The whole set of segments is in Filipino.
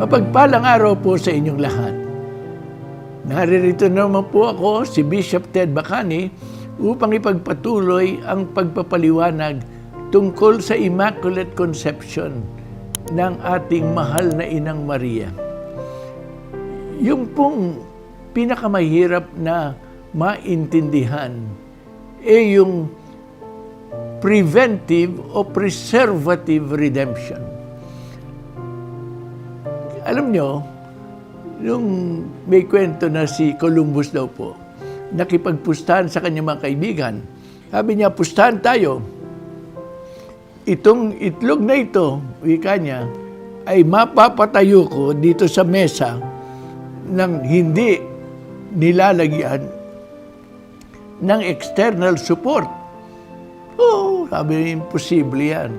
Mapagpalang araw po sa inyong lahat. Naririto naman po ako, si Bishop Ted Bacani, upang ipagpatuloy ang pagpapaliwanag tungkol sa Immaculate Conception ng ating mahal na Inang Maria. Yung pong pinakamahirap na maintindihan yung preventive o preservative redemption. Alam nyo, nung may kwento na si Columbus daw po, nakipagpustahan sa kanyang mga kaibigan. Sabi niya, pustahan tayo. Itong itlog na ito, wika niya, ay mapapatayo ko dito sa mesa nang hindi nilalagyan ng external support. Oo, sabi niya, imposible yan.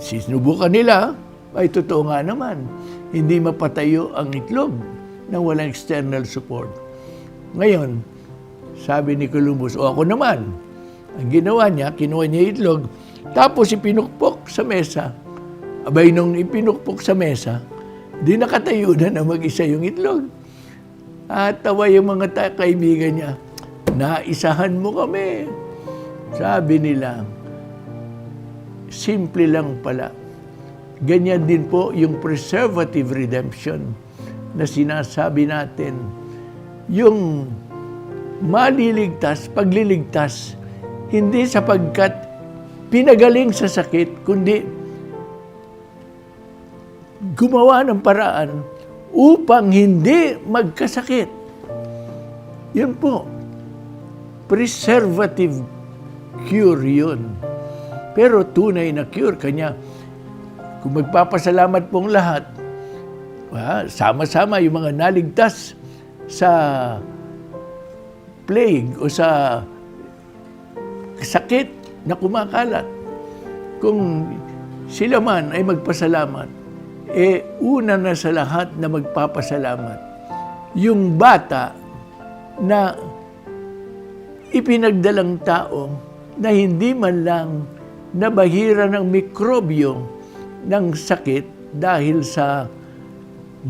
Sinubukan nila, ay totoo nga naman, hindi mapatayo ang itlog nang walang external support. Ngayon, sabi ni Columbus, ako naman, ang ginawa niya, kinuha niya itlog, tapos ipinukpok sa mesa. Abay, nung ipinukpok sa mesa, di nakatayo na mag-isa yung itlog. At tawa yung mga kaibigan niya, naisahan mo kami. Sabi nila, simple lang pala. Ganyan din po yung preservative redemption na sinasabi natin. Yung maliligtas, pagliligtas, hindi sapagkat pinagaling sa sakit, kundi gumawa ng paraan upang hindi magkasakit. Yun po, preservative cure yun. Pero tunay na cure, kanya, kung magpapasalamat pong lahat, sama-sama yung mga naligtas sa plague o sa sakit na kumakalat. Kung sila man ay magpasalamat, una na sa lahat na magpapasalamat, yung bata na ipinagdalang tao na hindi man lang nabahira ng mikrobyo ng sakit dahil sa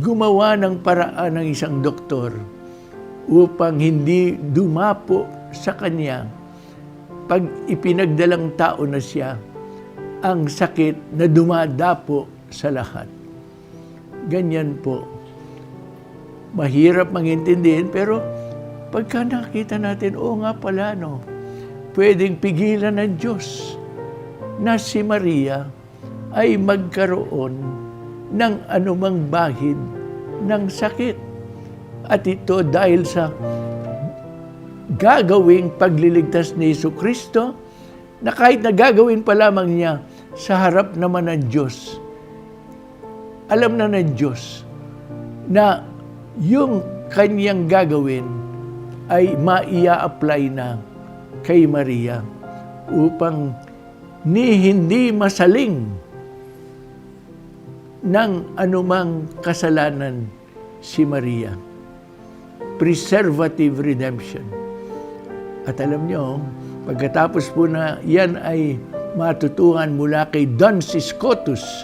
gumawa ng paraan ng isang doktor upang hindi dumapo sa kanya pag ipinagdalang tao na siya ang sakit na dumadapo sa lahat. Ganyan po. Mahirap mangintindihin, pero pagka nakita natin, nga pala, no, pwedeng pigilan ng Diyos na si Maria ay magkaroon ng anumang bahid ng sakit. At ito dahil sa gagawing pagliligtas ni Jesucristo, na kahit na gagawin pa lamang niya sa harap naman ng Diyos, alam na ng Diyos na yung kanyang gagawin ay maia-apply na kay Maria upang hindi masaling ng anumang kasalanan si Maria. Preservative redemption. At alam nyo, pagkatapos po na yan ay matutuhan mula kay Duns Scotus,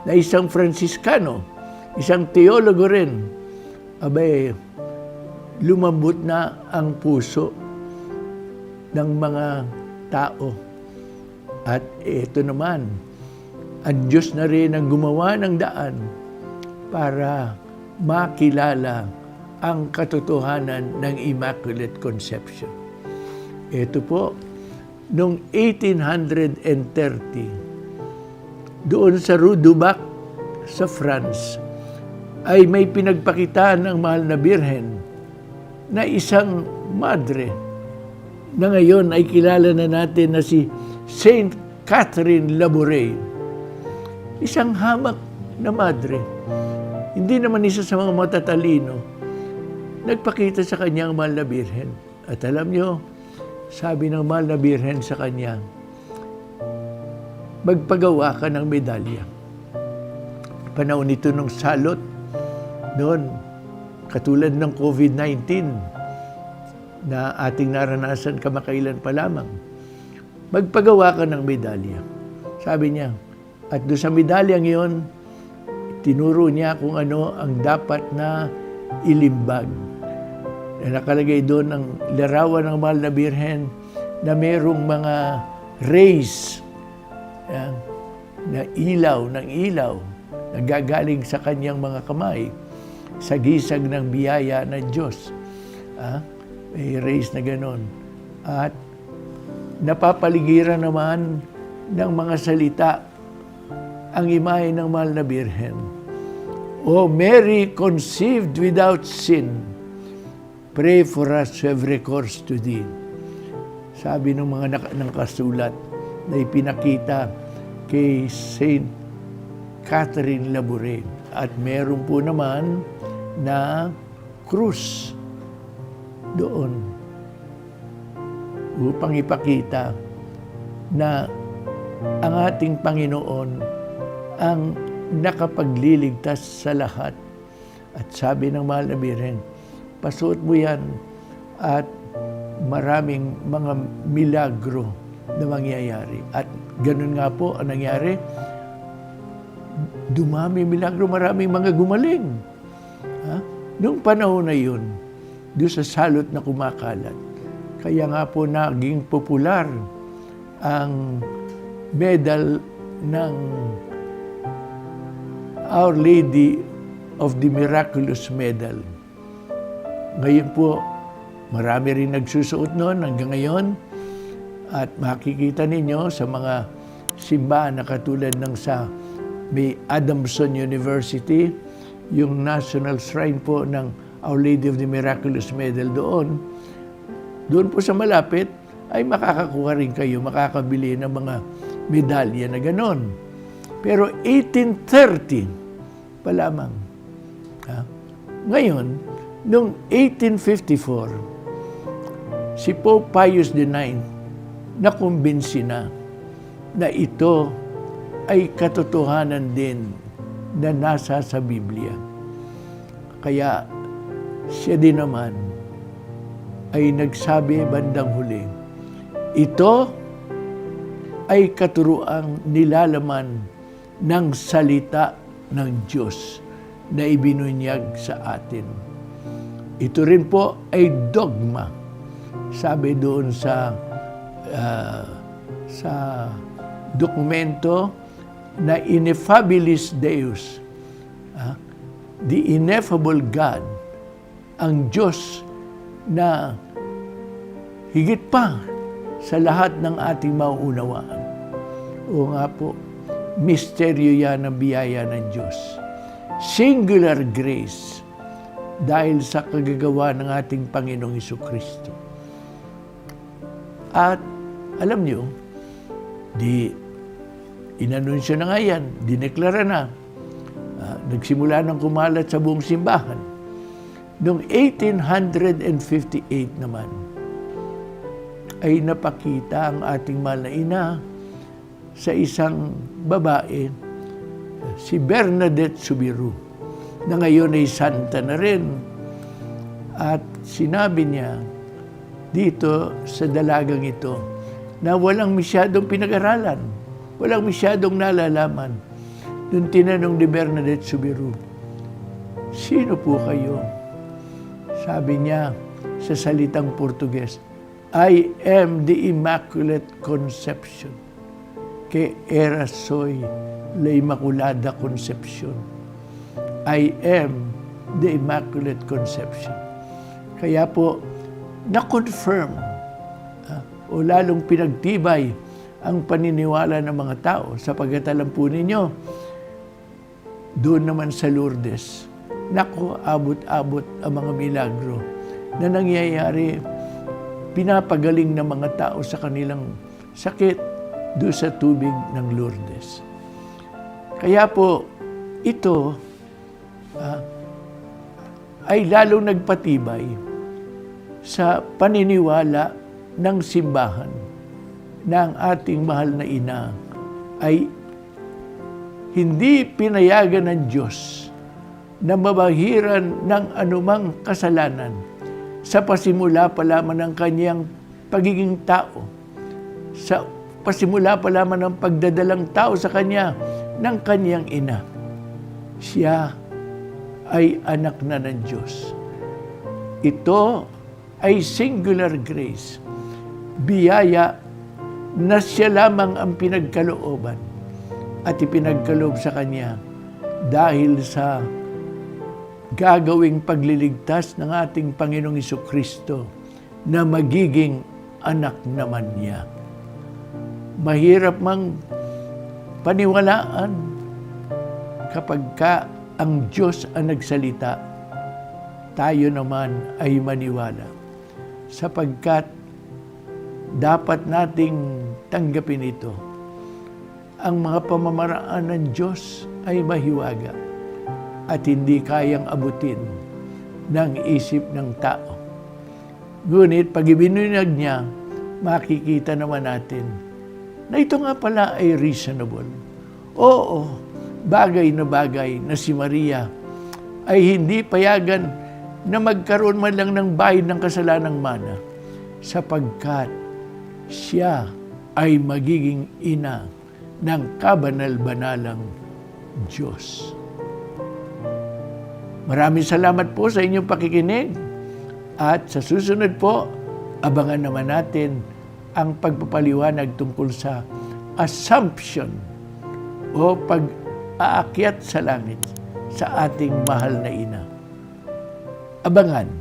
na isang Franciscano, isang teologo rin, abay, lumambot na ang puso ng mga tao. At ito naman, ang Diyos na rin ang gumawa ng daan para makilala ang katotohanan ng Immaculate Conception. Ito po, noong 1830, doon sa Rue du Bac sa France, ay may pinagpakitaan ng mahal na Birhen na isang madre na ngayon ay kilala na natin na si Saint Catherine Labouré. Isang hamak na madre. Hindi naman isa sa mga matatalino. Nagpakita sa kanya ang mahal na Birhen. At alam nyo, sabi ng mahal na Birhen sa kanya, magpagawa ka ng medalya. Panahon nito nung salot, noon, katulad ng COVID-19 na ating naranasan kamakailan pa lamang, magpagawa ka ng medalya. Sabi niya, at doon sa medalyang iyon, tinuro niya kung ano ang dapat na ilimbag. Nakalagay doon ang larawan ng Mahal na Birhen na mayroong mga rays na ilaw ng ilaw na gagaling sa kanyang mga kamay sa gisag ng biyaya ng Diyos. May rays na ganon. At napapaligiran naman ng mga salita ang imahe ng Mahal na Birhen. O Mary conceived without sin, pray for us who have recourse to thee. Sabi ng mga nakasulat na ipinakita kay Saint Catherine Labouré. At meron po naman na krus doon upang ipakita na ang ating Panginoon ang nakapagliligtas sa lahat. At sabi ng Mahal na Birhen, pasuot mo yan at maraming mga milagro na mangyayari. At ganun nga po ang nangyari. Dumami milagro, maraming mga gumaling. Noong panahon na yun, doon sa salot na kumakalat, kaya nga po naging popular ang medal ng Our Lady of the Miraculous Medal. Ngayon po, marami rin nagsusuot noon hanggang ngayon. At makikita ninyo sa mga simbahan na katulad ng sa may Adamson University, yung National Shrine po ng Our Lady of the Miraculous Medal doon. Doon po sa malapit ay makakakuha rin kayo, makakabili ng mga medalya na ganon. Pero 1830 pa lamang. Ngayon, noong 1854, si Pope Pius IX nakumbinsi na ito ay katotohanan din na nasa sa Biblia. Kaya siya din naman ay nagsabi bandang huli, ito ay katuruang nilalaman ng salita ng Diyos na ibinunyag sa atin. Ito rin po ay dogma. Sabi doon sa dokumento na Ineffabilis Deus, the ineffable God, ang Diyos na higit pa sa lahat ng ating mauunawaan. O nga po, misteryo yan ang biyaya ng Diyos. Singular grace dahil sa kagagawa ng ating Panginoong Hesukristo. At alam niyo, inanunsyo na nga yan, dineklara na. Nagsimula ng kumalat sa buong simbahan. Noong 1858 naman, ay napakita ang ating mahal na ina sa isang babae, si Bernadette Soubirous, na ngayon ay santa na rin. At sinabi niya dito sa dalagang ito na walang masyadong pinag-aralan, walang masyadong nalalaman. Nung tinanong ni Bernadette Soubirous, sino po kayo? Sabi niya sa salitang Portugues, I am the Immaculate Conception, que era soy la Immaculada Conception. I am the Immaculate Conception. Kaya po, na-confirm o lalong pinagtibay ang paniniwala ng mga tao sapagkat alam po ninyo, doon naman sa Lourdes, naku, abot-abot ang mga milagro na nangyayari, pinapagaling ng mga tao sa kanilang sakit doon sa tubig ng Lourdes. Kaya po, ito ay lalong nagpatibay sa paniniwala ng simbahan na ang ating mahal na ina ay hindi pinayagan ng Diyos na mabahiran ng anumang kasalanan sa pasimula pa lamang ng kanyang pagiging tao, sa pasimula pa lamang ng pagdadalang tao sa kanya ng kanyang ina. siya ay anak na ng Diyos. Ito ay singular grace, biyaya na siya lamang ang pinagkalooban at ipinagkaloob sa Kanya dahil sa gagawing pagliligtas ng ating Panginoong Jesucristo na magiging anak naman niya. Mahirap mang paniwalaan kapag ang Diyos ang nagsalita, tayo naman ay maniwala. Sapagkat dapat nating tanggapin ito. Ang mga pamamaraan ng Diyos ay mahiwaga at hindi kayang abutin ng isip ng tao. Ngunit pag ibinunyag niya, makikita naman natin na ito nga pala ay reasonable. Oo, bagay na si Maria ay hindi payagan na magkaroon man lang ng bayad ng kasalanang mana sapagkat siya ay magiging ina ng kabanal-banalang Diyos. Maraming salamat po sa inyong pakikinig at sa susunod po, abangan naman natin ang pagpapaliwanag tungkol sa assumption o pag-aakyat sa langit sa ating mahal na ina. Abangan.